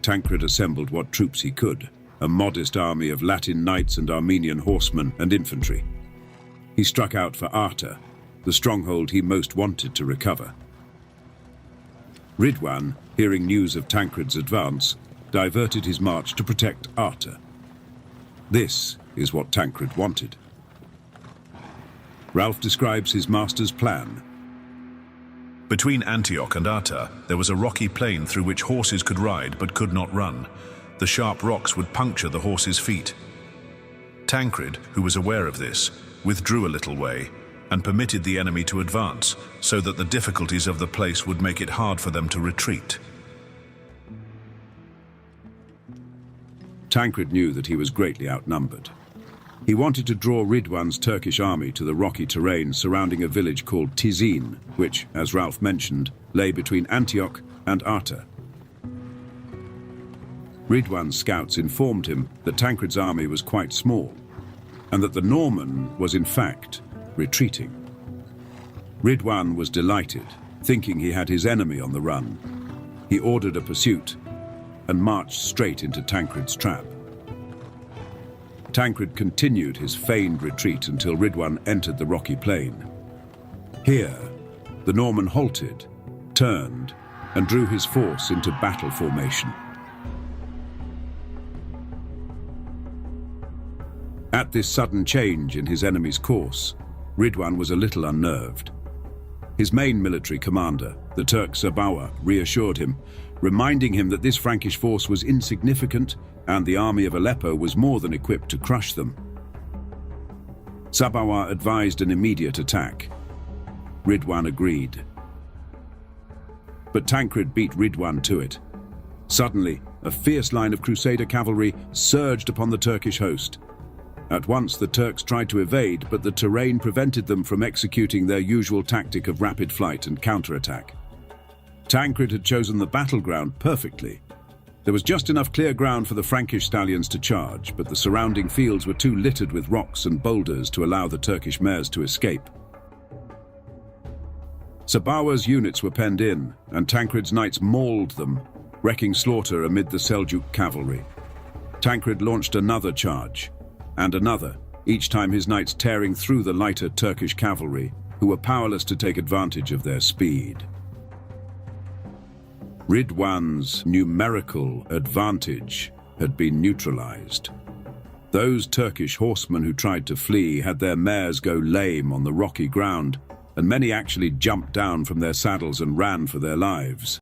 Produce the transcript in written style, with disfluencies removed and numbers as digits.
Tancred assembled what troops he could, a modest army of Latin knights and Armenian horsemen and infantry. He struck out for Arta, the stronghold he most wanted to recover. Ridwan, hearing news of Tancred's advance, diverted his march to protect Arta. This is what Tancred wanted. Ralph describes his master's plan. Between Antioch and Arta, there was a rocky plain through which horses could ride but could not run. The sharp rocks would puncture the horses' feet. Tancred, who was aware of this, withdrew a little way and permitted the enemy to advance, so that the difficulties of the place would make it hard for them to retreat. Tancred knew that he was greatly outnumbered. He wanted to draw Ridwan's Turkish army to the rocky terrain surrounding a village called Tizin, which, as Ralph mentioned, lay between Antioch and Arta. Ridwan's scouts informed him that Tancred's army was quite small, and that the Norman was in fact retreating. Ridwan was delighted, thinking he had his enemy on the run. He ordered a pursuit and marched straight into Tancred's trap. Tancred continued his feigned retreat until Ridwan entered the rocky plain. Here, the Norman halted, turned, and drew his force into battle formation. At this sudden change in his enemy's course, Ridwan was a little unnerved. His main military commander, the Turk Sabawa, reassured him, reminding him that this Frankish force was insignificant and the army of Aleppo was more than equipped to crush them. Sabawa advised an immediate attack. Ridwan agreed. But Tancred beat Ridwan to it. Suddenly, a fierce line of Crusader cavalry surged upon the Turkish host. At once the Turks tried to evade, but the terrain prevented them from executing their usual tactic of rapid flight and counterattack. Tancred had chosen the battleground perfectly. There was just enough clear ground for the Frankish stallions to charge, but the surrounding fields were too littered with rocks and boulders to allow the Turkish mares to escape. Sabawa's units were penned in, and Tancred's knights mauled them, wreaking slaughter amid the Seljuk cavalry. Tancred launched another charge, and another, each time his knights tearing through the lighter Turkish cavalry, who were powerless to take advantage of their speed. Ridwan's numerical advantage had been neutralized. Those Turkish horsemen who tried to flee had their mares go lame on the rocky ground, and many actually jumped down from their saddles and ran for their lives.